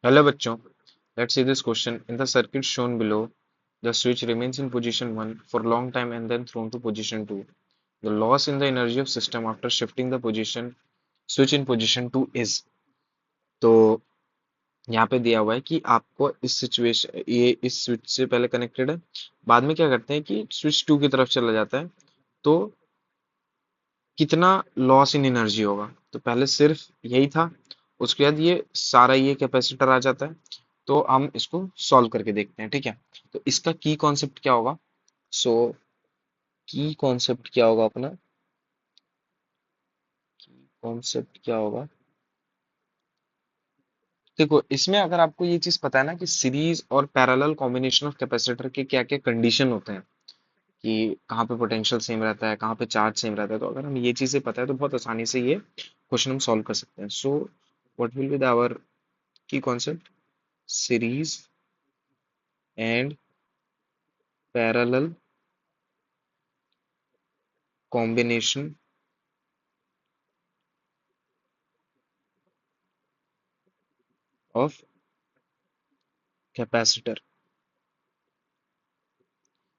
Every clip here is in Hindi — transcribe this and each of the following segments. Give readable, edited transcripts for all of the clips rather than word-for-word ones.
Hello बच्चों, let's see this question. In the circuit shown below, the switch remains in position 1 for a long time and then thrown to position 2. The loss in the energy of system after shifting the position switch in position 2 is. तो यहाँ पे दिया हुआ है कि आपको इस सिचुएशन ये इस स्विच से पहले कनेक्टेड है, बाद में क्या करते हैं कि स्विच 2 की तरफ चला जाता है, तो कितना लॉस इन एनर्जी होगा। तो पहले सिर्फ यही था, उसके बाद ये सारा ये कैपेसिटर आ जाता है। तो हम इसको सॉल्व करके देखते हैं, ठीक है। तो इसका की कॉन्सेप्ट क्या होगा? सो की कॉन्सेप्ट क्या होगा अपना? कॉन्सेप्ट क्या होगा? देखो, इसमें अगर आपको ये चीज पता है ना कि सीरीज और पैरेलल कॉम्बिनेशन ऑफ कैपेसिटर के क्या क्या कंडीशन होते हैं, कि कहाँ पे पोटेंशियल सेम रहता है, कहाँ पे चार्ज सेम रहता है, तो अगर हम ये चीजें पता है तो बहुत आसानी से ये क्वेश्चन हम सॉल्व कर सकते हैं। So what will be the our key concept? Series and parallel combination of capacitor।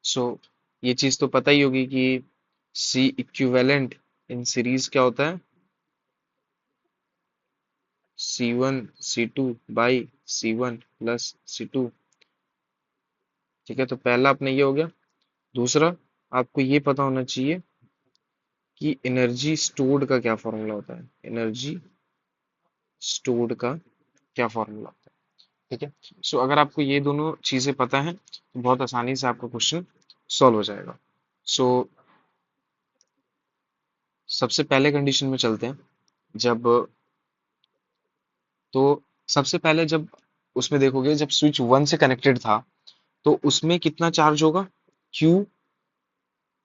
सो ये चीज तो पता ही होगी कि C इक्विवेलेंट इन सीरीज क्या होता है? C1 C2 by C1 plus C2। ठीक है, तो पहला अपने ये हो गया। दूसरा, आपको ये पता होना चाहिए कि एनर्जी स्टोर्ड का क्या फॉर्मूला होता है। एनर्जी स्टोर्ड का क्या फॉर्मूला होता है? ठीक है। सो अगर आपको ये दोनों चीजें पता है तो बहुत आसानी से आपका क्वेश्चन सॉल्व हो जाएगा। सो सबसे पहले कंडीशन में चलते हैं। जब तो सबसे पहले जब उसमें देखोगे, जब स्विच 1 से कनेक्टेड था तो उसमें कितना चार्ज होगा? Q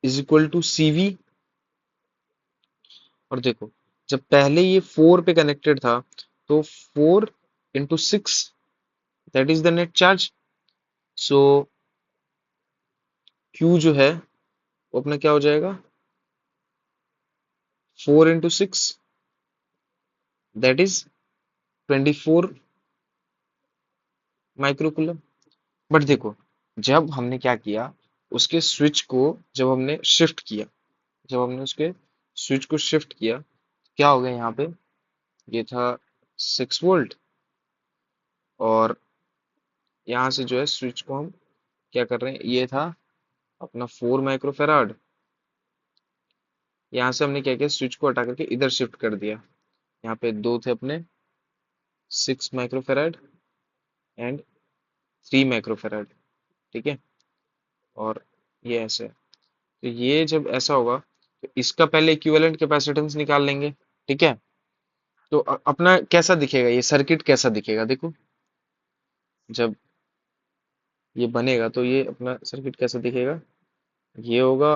is equal to CV। और देखो, जब पहले ये 4 पे कनेक्टेड था तो 4 into 6, that is the net charge. So Q जो है वो अपना क्या हो जाएगा? 4 into 6, that is 24 microcoulomb. But देखो, जब हमने क्या किया, उसके स्विच को जब हमने शिफ्ट किया, जब हमने उसके स्विच को शिफ्ट किया, क्या हो गया यहाँ पे? ये था 6 वोल्ट, और यहाँ से जो है स्विच को हम क्या कर रहे हैं, ये था अपना 4 माइक्रोफेराड। यहाँ से हमने क्या किया, स्विच को हटा करके इधर शिफ्ट कर दिया। यहाँ पे दो थे अपने 6 माइक्रोफेराड एंड 3 माइक्रोफेराड। ठीक है, और ये ऐसे है। तो ये जब ऐसा होगा तो इसका पहले इक्विवेलेंट कैपेसिटेंस निकाल लेंगे। ठीक है, तो अपना कैसा दिखेगा, ये सर्किट कैसा दिखेगा? देखो, जब ये बनेगा तो ये अपना सर्किट कैसा दिखेगा? ये होगा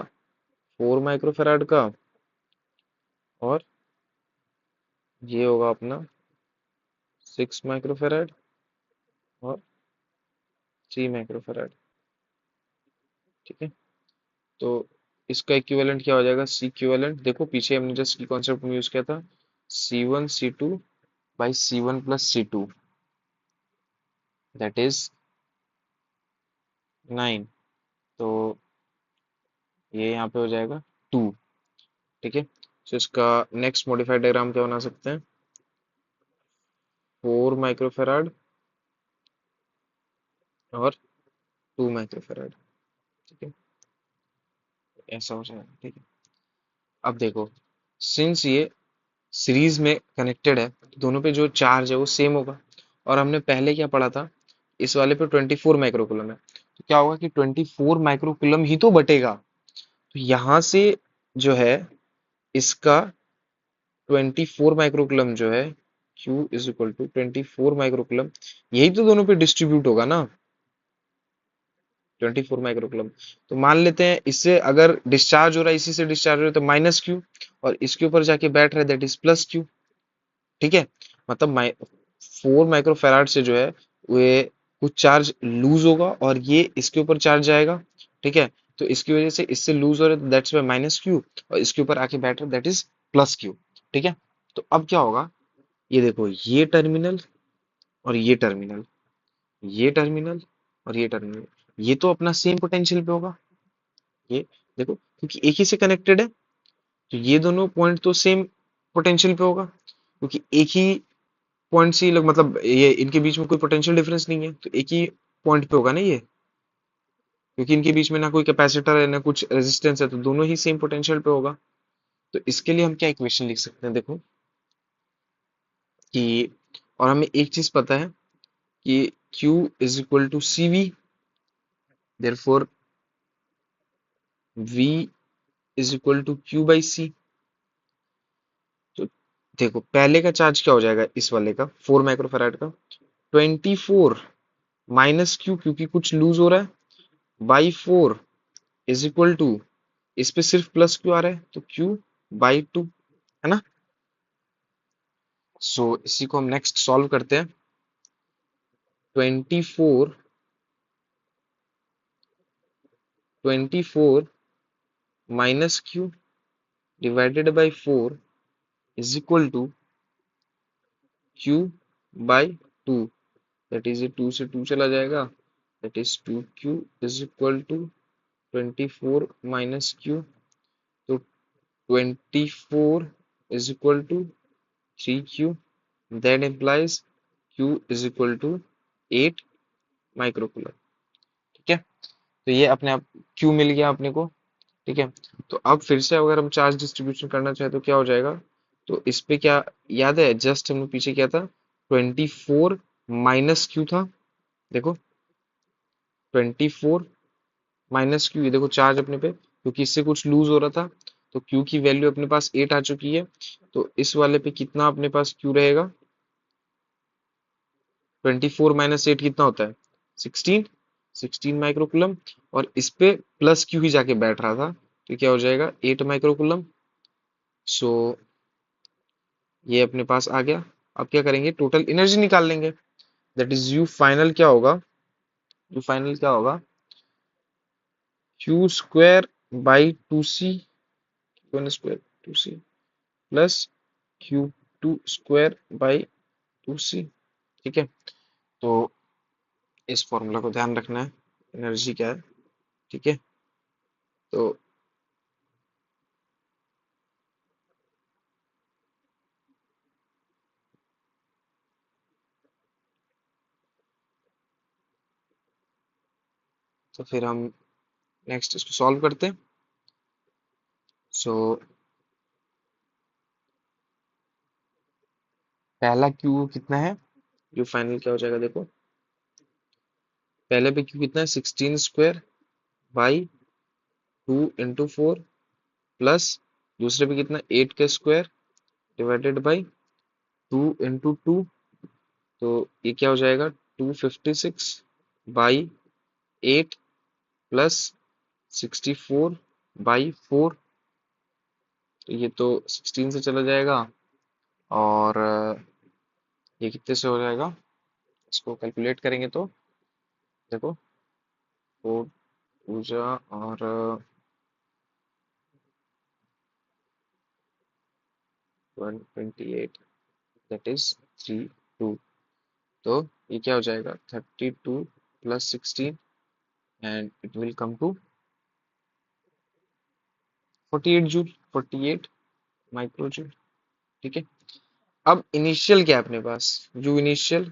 4 माइक्रोफेराड का, और ये होगा अपना 6 माइक्रोफेराड और 3 माइक्रोफेराड। ठीक है, तो इसका इक्विवेलेंट क्या हो जाएगा? सी इक्विवेलेंट, देखो पीछे हमने जस्ट की कॉन्सेप्ट में यूज किया था, C1 C2 by C1 plus C2, that is 9। तो ये यहाँ पे हो जाएगा 2। ठीक है, तो इसका नेक्स्ट मॉडिफाइड डायग्राम क्या बना सकते हैं? 4 माइक्रोफेराड और 2 माइक्रोफेराड। ठीक है, ऐसा हो जाएगा। ठीक है, अब देखो, सिंस ये सीरीज में कनेक्टेड है तो दोनों पे जो चार्ज है वो सेम होगा। और हमने पहले क्या पढ़ा था, इस वाले पे 24 माइक्रोकुलम है, तो क्या होगा कि 24 माइक्रोकुलम ही तो बटेगा। तो यहाँ से जो है इसका 24 माइक्रोकुलम जो है, Q is equal to 24 microcoulomb, यही तो दोनों पे डिस्ट्रीब्यूट होगा ना, 24 माइक्रोकुलम। तो मान लेते हैं इससे अगर डिस्चार्ज हो रहा है, इसी से डिस्चार्ज हो रहा है, तो -Q, और इसके ऊपर जाके बैठ रहा है, दैट इज +Q। ठीक है, मतलब 4 माइक्रोफेराड से जो है वे कुछ चार्ज लूज होगा और ये इसके ऊपर चार्ज जाएगा। ठीक है, तो इसकी वजह से इससे लूज हो रहा है, दैट्स वाई -Q, और इसके ऊपर आके बैठ रहा है, दैट इज +Q। ठीक है, तो अब क्या होगा, ये देखो, ये टर्मिनल और ये टर्मिनल और ये टर्मिनल, ये तो अपना सेम पोटेंशियल पे होगा। ये देखो, क्योंकि एक ही से कनेक्टेड है, तो ये दोनों पॉइंट तो सेम पोटेंशियल पे होगा, क्योंकि एक ही पॉइंट से मतलब ये इनके बीच में कोई पोटेंशियल डिफरेंस नहीं है, तो एक ही पॉइंट पे होगा ना ये, क्योंकि इनके बीच में ना कोई कैपेसिटर है ना कुछ रेजिस्टेंस है, तो दोनों ही सेम पोटेंशियल पे होगा। तो इसके लिए हम क्या इक्वेशन लिख सकते हैं, देखो कि, और हमें एक चीज पता है कि Q is equal to C V, therefore V is equal to Q by C. तो देखो पहले का चार्ज क्या हो जाएगा, इस वाले का 4 माइक्रोफेराड का, 24 माइनस क्यू, क्योंकि कुछ लूज हो रहा है, बाई 4 इज इक्वल टू, इस पे सिर्फ प्लस क्यू आ रहा है तो क्यू बाई 2, है ना। सो इसी को हम नेक्स्ट सॉल्व करते हैं। 24 minus Q divided by 4 is equal to Q by 2, that is, ये 2 से 2 चला जाएगा, that is 2Q is equal to 24 minus Q, तो 24 is equal to 3Q, that implies Q is equal to 8 microcoulomb. ठीक है, तो ये अपने आप Q मिल गया अपने को। ठीक है, तो अब फिर से अगर हम चार्ज डिस्ट्रीब्यूशन करना चाहे तो क्या हो जाएगा, तो इस पे क्या याद है, जस्ट हमने पीछे क्या था, 24 माइनस क्यू था, देखो 24 माइनस क्यू, ये देखो चार्ज अपने पे, क्योंकि इससे कुछ लूज हो रहा था, तो क्यू की वैल्यू अपने पास 8 आ चुकी है, तो इस वाले पे कितना अपने पास क्यू रहेगा, 24 माइनस 8 कितना होता है, 16, 16 माइक्रोकुलम, और इस पे प्लस क्यू ही जाके बैठ रहा था, तो क्या हो जाएगा 8 माइक्रोकुलम। सो ये अपने पास आ गया। अब क्या करेंगे, टोटल एनर्जी निकाल लेंगे, दैट इज यू फाइनल क्या होगा, यू फाइनल क्या होगा, Q square by 2C, one square 2C plus Q two square by 2C। ठीक है, तो इस फॉर्मूला को ध्यान रखना है, एनर्जी क्या है। ठीक है, तो फिर हम नेक्स्ट इसको सॉल्व करते हैं। सो पहला क्यू कितना है, जो फाइनल क्या हो जाएगा, देखो पहले पे क्यू कितना है, 16 स्क्वायर बाई 2 into 4 प्लस दूसरे पे कितना, 8 का स्क्वायर डिवाइडेड बाई 2 into 2, तो ये क्या हो जाएगा, 256 बाई 8 प्लस 64/4, तो ये तो 16 से चला जाएगा, और ये कितने से हो जाएगा, इसको कैलकुलेट करेंगे तो देखो 4 पूजा और 128, दैट इज 32, तो ये क्या हो जाएगा, 32 plus 16, and it will come to 48 joule, 48 micro joule. ठीक है, अब इनिशियल क्या है अपने पास, यू इनिशियल,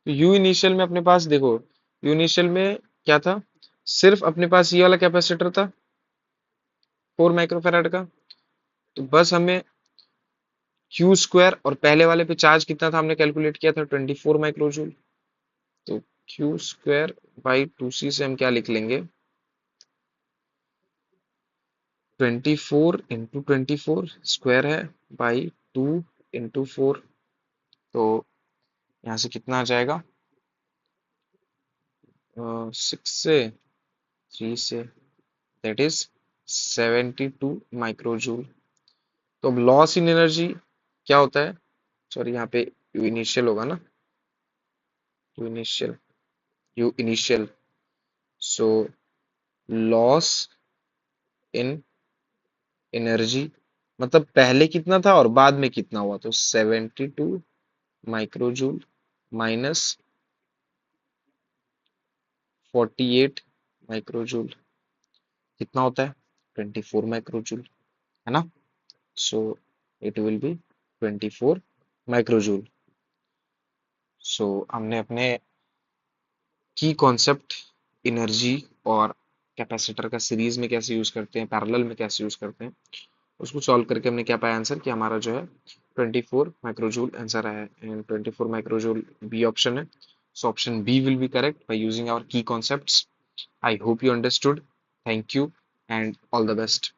तो यू इनिशियल में अपने पास देखो, यू इनिशियल में क्या था, सिर्फ अपने पास ये वाला कैपेसिटर था 4 माइक्रोफेराड का, तो बस हमें क्यू स्क्वायर, और पहले वाले पे चार्ज कितना था हमने कैलकुलेट किया था 24 माइक्रोजूल, तो क्यू स्क्वायर बाई 2C से हम क्या लिख लेंगे, 24 into 24 स्क्वायर है बाई 2 into 4, तो यहाँ से कितना आ जाएगा, 6 से 3 से, दैट इज 72 माइक्रोजूल। तो अब लॉस इन एनर्जी क्या होता है, सॉरी यहाँ पे यू इनिशियल होगा ना, you initial, you initial, so loss in energy, मतलब पहले कितना था और बाद में कितना हुआ, तो 72 माइक्रोजूल माइनस 48 माइक्रोजूल कितना होता है? 24 माइक्रोजूल, है ना? So it will be 24 microjoule. So हमने अपने की कॉन्सेप्ट एनर्जी और कैपेसिटर का सीरीज में कैसे यूज करते हैं, पैरेलल में कैसे यूज करते हैं, उसको सॉल्व करके हमने क्या पाया आंसर कि हमारा जो है 24 माइक्रोजूल आंसर आया है, एंड 24 माइक्रोजूल बी ऑप्शन है। So option B will be correct by using our key concepts. I hope you understood. Thank you and all the best.